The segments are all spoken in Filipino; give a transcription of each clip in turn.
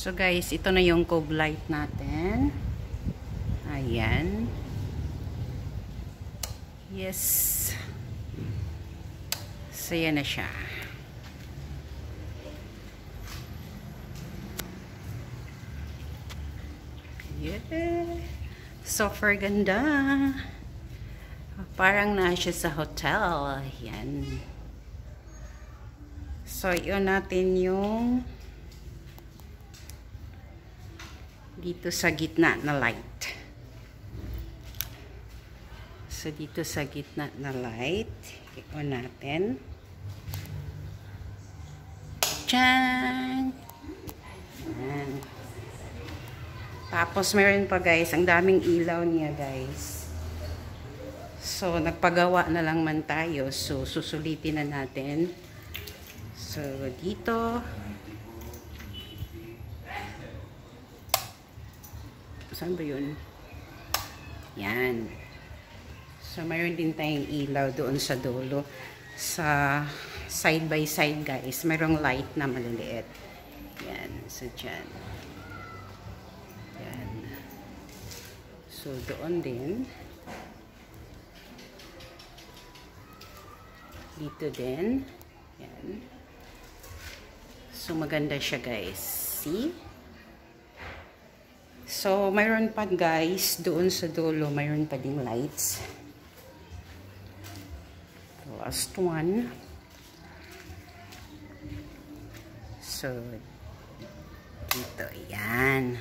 So guys, ito na yung cove light natin. Ayan. Yes. So yan na siya. Yeah. Super ganda. Parang na siya sa hotel. Ayan. So yun natin yung dito sa gitna na light. So dito sa gitna na light, i-on natin. Tiyang! Ayan. Tapos meron pa guys, ang daming ilaw niya guys. So nagpagawa na lang man tayo. So susulitin na natin. So dito. Saan ba yun? Yan. So mayroon din tayong ilaw doon sa dulo. Sa side by side guys, mayroong light na maliliit. Yan. So dyan. Yan. So doon din. Dito din. Yan. So maganda siya guys. See? So mayroon pa guys doon sa dulo, mayroon pa ding lights. The last one. So dito, yan.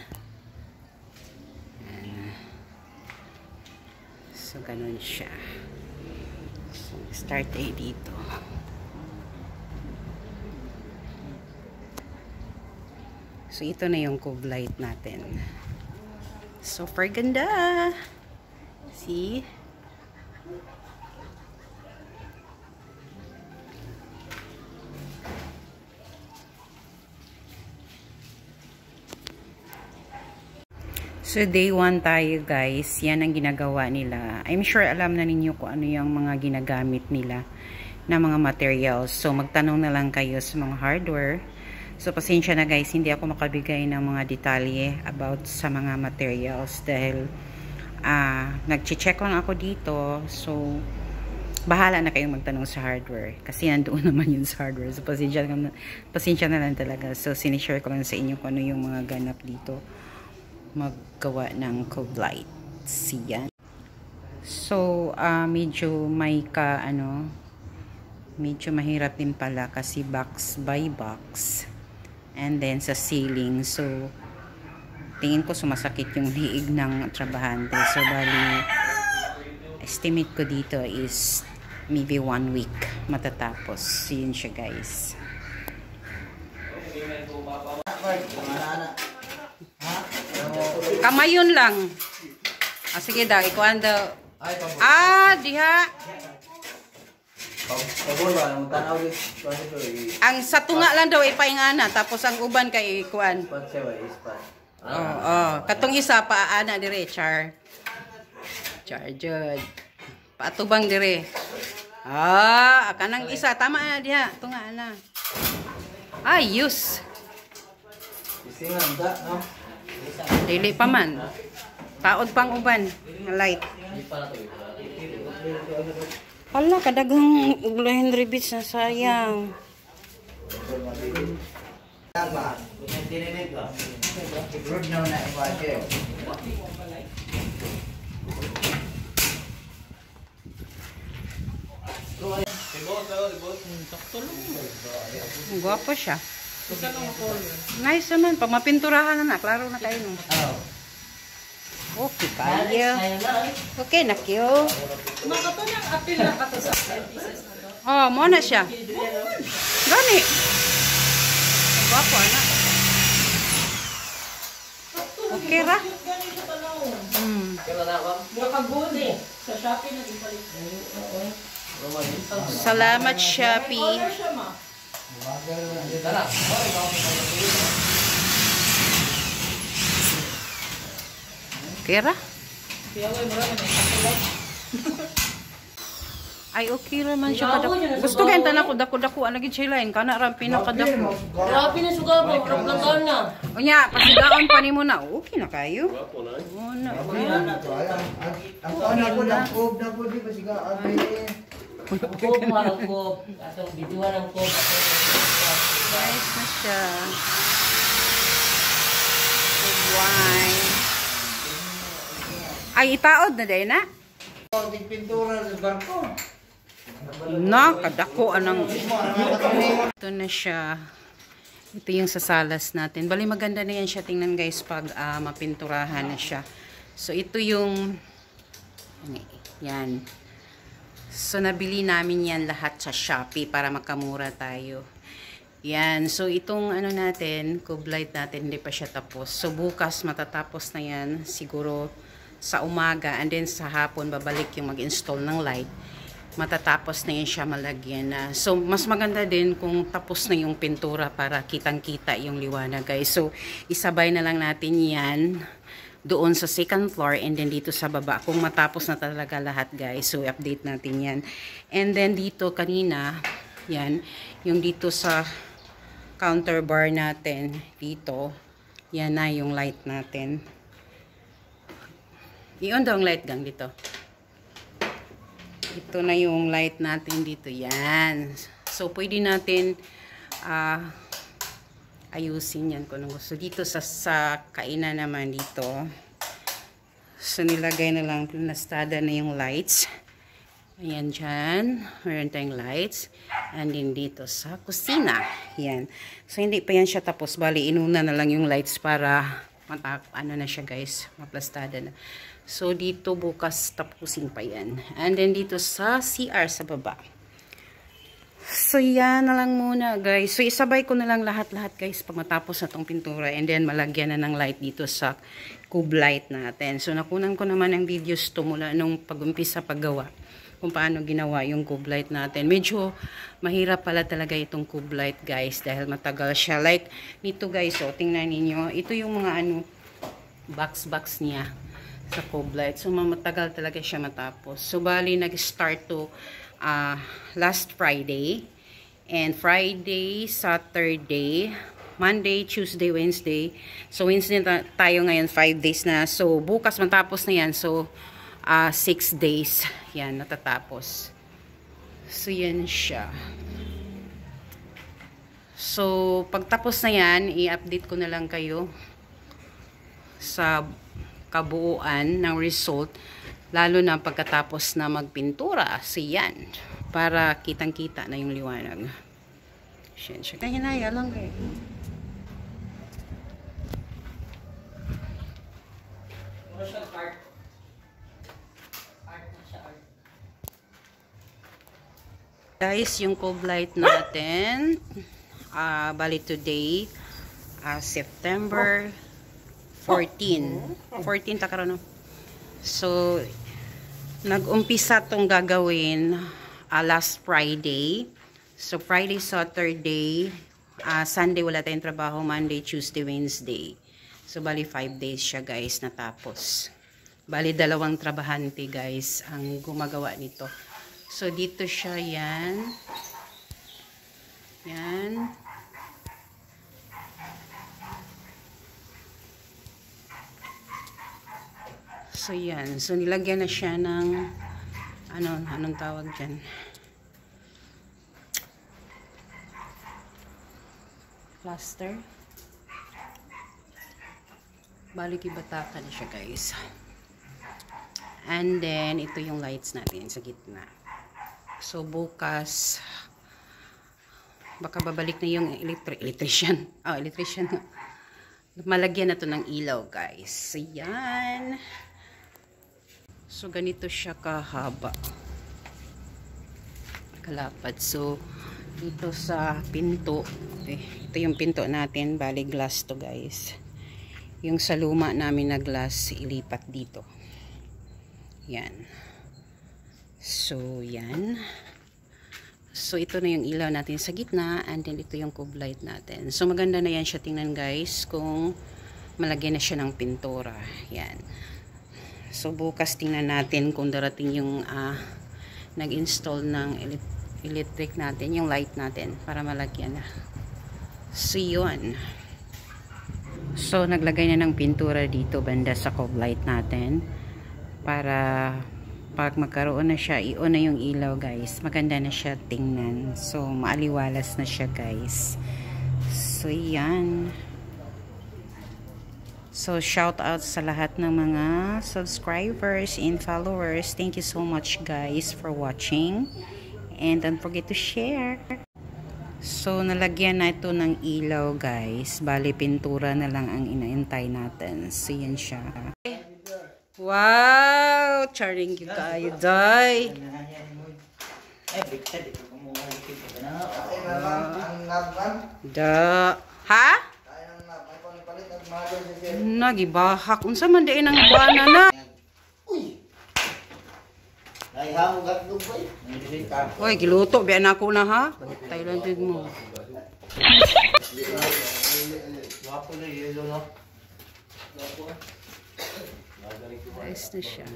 So ganun siya. So start tayo dito. So ito na yung cove light natin. Super ganda. See? So day 1 tayo guys. Yan ang ginagawa nila. I'm sure alam na ninyo kung ano yung mga ginagamit nila na mga materials. So magtanong na lang kayo sa mga hardware. So, pasensya na guys, hindi ako makabigay ng mga detalye about sa mga materials dahil nag-check lang ako dito. So, bahala na kayong magtanong sa hardware kasi nandoon naman yun sa hardware. So, pasensya na lang talaga. So, sinishare ko lang sa inyo kung ano yung mga ganap dito maggawa ng cove light. Siyan. So, medyo may medyo mahirap din pala kasi box by box. And then sa ceiling, so tingin ko sumasakit yung liig ng trabahante. So bali estimate ko dito is maybe 1 week matatapos. Yun siya guys. Kamayon lang. Sige daw, ikuan daw. Diha. Ang sa tunga lang daw ipaingana tapos ang uban kay kuan. Katong isa pa ana dire char jud. Paatubang dire. Kanang isa tama na diha, tunga na. Ayos. Dili pa man. Taod pang uban nga light. Hala, kadagang ulahin ribits na sayang. Guwapo siya. Nice naman. Pag mapinturahan na, klaro na kayo. Okay kayo. Okay na kayo. Mo na siya. Gani. Gwapo na. Okay ra. Salamat Shopee. Kira? Ay, okay naman siya kadako. Gusto kayo tanan ko dako-dako lagi siya lain kana ra pinakadako. Grabe na sugabo, raglagan na. Unya, pasigaon pa nimo na. Okay na kayo. Oo na. Ako anak ko lang kob na po di pasigaan. Kob marang kob. Atong biduan ang kob. Nice na siya. Wine. Ay, itaod na day na. Konting pintura sa barko. Na, kadako anang. Ito na siya. Ito yung sasalas natin. Bali maganda na yan siya. Tingnan guys pag mapinturahan na siya. So ito yung yan. So nabili namin yan lahat sa Shopee para makamura tayo. Yan. So itong ano natin, cube light natin hindi pa siya tapos. So bukas matatapos na yan siguro sa umaga and then sa hapon babalik yung mag-install ng light. Matatapos na yun siya malagyan na. So, mas maganda din kung tapos na yung pintura para kitang-kita yung liwanag, guys. So, isabay na lang natin yan doon sa second floor and then dito sa baba. Kung matapos na talaga lahat, guys. So, update natin yan. And then dito kanina, yan, yung dito sa counter bar natin, dito, yan na yung light natin. I-on daw ang light gang dito. Ito na yung light natin dito. Yan. So, pwede natin ayusin yan kung gusto. Dito sa kainan naman dito. So, nilagay na lang. Pinastada na yung lights. Ayan dyan. Meron tayong lights. And then dito sa kusina. Yan. So, hindi pa yan siya tapos. Bali, inuna na lang yung lights para ano na siya guys. Maplastada na. So, dito bukas tapusin pa yan. And then, dito sa CR sa baba. So, yan na lang muna, guys. So, isabay ko na lang lahat-lahat, guys, pag matapos na tong pintura. And then, malagyan na ng light dito sa cube light natin. So, nakunan ko naman ang videos to mula nung pag-umpisa paggawa. Kung paano ginawa yung cube light natin. Medyo mahirap pala talaga itong cube light, guys. Dahil matagal siya. Like, nito, guys, oh, tingnan ninyo. Ito yung mga, box niya sa cube light. So, matagal talaga siya matapos. So, bali, nag-start to last Friday. And Friday, Saturday, Monday, Tuesday, Wednesday. So, Wednesday tayo ngayon, 5 days na. So, bukas matapos na yan. So, 6 days. Yan, natatapos. So, yan siya. So, pagtapos na yan, i-update ko na lang kayo sa kabuuan ng result, lalo na pagkatapos na magpintura. So, yan. Para kitang-kita na yung liwanag. Siya. Kaya hinaya lang eh. Guys, yung cube light natin, bali today, September 14 takaroon. So, nag-umpisa tong gagawin last Friday. So, Friday, Saturday, Sunday wala tayong trabaho, Monday, Tuesday, Wednesday. So, bali 5 days siya guys natapos. Bali 2 trabahante guys ang gumagawa nito. So, dito siya yan. Yan. So, yan. So, nilagyan na siya ng anong tawag dyan? Plaster. Balik ibatakan na siya, guys. And then, ito yung lights natin sa gitna. So, bukas, baka babalik na yung electrician. Oh, electrician. Malagyan na to ng ilaw, guys. So, yan. So, ganito siya kahaba. Kalapad. So, dito sa pinto, ito yung pinto natin. Bali, glass to, guys. Yung sa luma namin na glass, ilipat dito. Yan. So, yan. So, ito na yung ilaw natin sa gitna. And then, ito yung cube light natin. So, maganda na yan siya tingnan, guys. Kung malagyan na siya ng pintura. Yan. So, bukas tingnan natin kung darating yung nag-install ng electric natin, yung light natin para malagyan na. So yun. So naglagay na ng pintura dito banda sa cove light natin para pag magkaroon na siya, i-on na yung ilaw guys, maganda na siya tingnan. So maaliwalas na siya guys. So yan. So shout out sa lahat ng mga subscribers and followers. Thank you so much guys for watching. And don't forget to share. So nalagyan na ito ng ilaw guys. Bali pintura na lang ang inaantay natin. So yan siya. Wow! Charing yung kayo, day. Da. Ha? Nagibahak. Unsa man diin ang buwana na? Uy, giluto. Biyan ako na ha. Thailand din mo. Ayos na siya.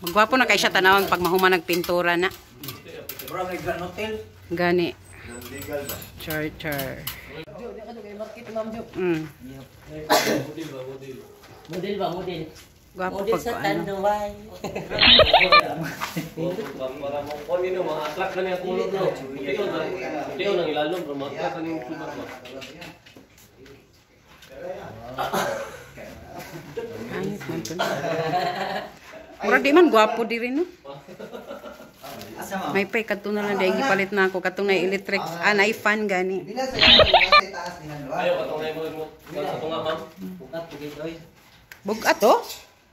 Magwapo na kay siya tanawang pag mahuma nagpintura na. Gani. Char. Model ba, model? Gwapo Model pag sa ano. Tanduay. Para mo kon nino mga atlak na niya kulog no. Ikaw nang ilalom pero mga atlak kaning subat ba. Ayos man to. Mura di man gwapo di rin no. May pay kadto na lang dahil gipalit na ako katong na electric na fan gani. Di na sa taas ninan. Ayo katong nay mo sa tunga ma'am. Bukat pugit oy. Bugat to?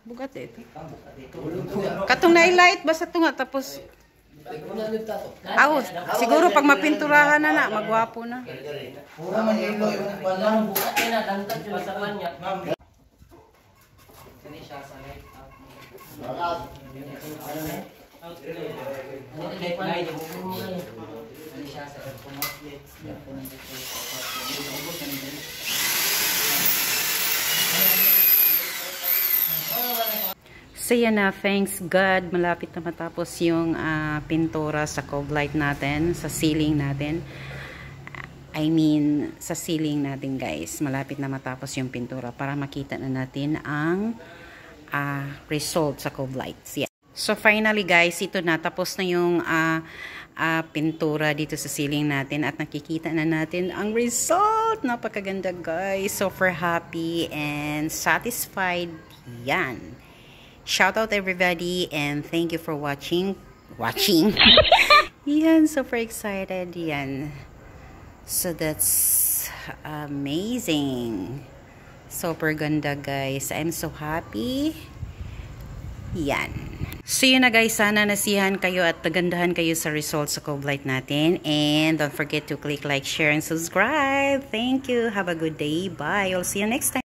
Bugat ito. Katong na light basta to nga tapos siguro pag mapinturahan na magwapo na. Pura man ilo yung Walang bukat na dangtag sa sawan niya. So yan na, thanks God, malapit na matapos yung pintura sa cove light natin, sa ceiling natin. I mean, sa ceiling natin guys, malapit na matapos yung pintura para makita na natin ang result sa cove lights. Yeah. So finally guys, ito na, tapos na yung pintura dito sa ceiling natin at nakikita na natin ang result. Napakaganda guys, super happy and satisfied. Yan. Shout out everybody and thank you for watching. Yan, super excited. Yan. So that's amazing. Super ganda guys. I'm so happy. Yan. So yun na guys, sana nasiyahan kayo at nagandahan kayo sa results sa cove light natin. And don't forget to click like, share, and subscribe. Thank you. Have a good day. Bye. I'll see you next time.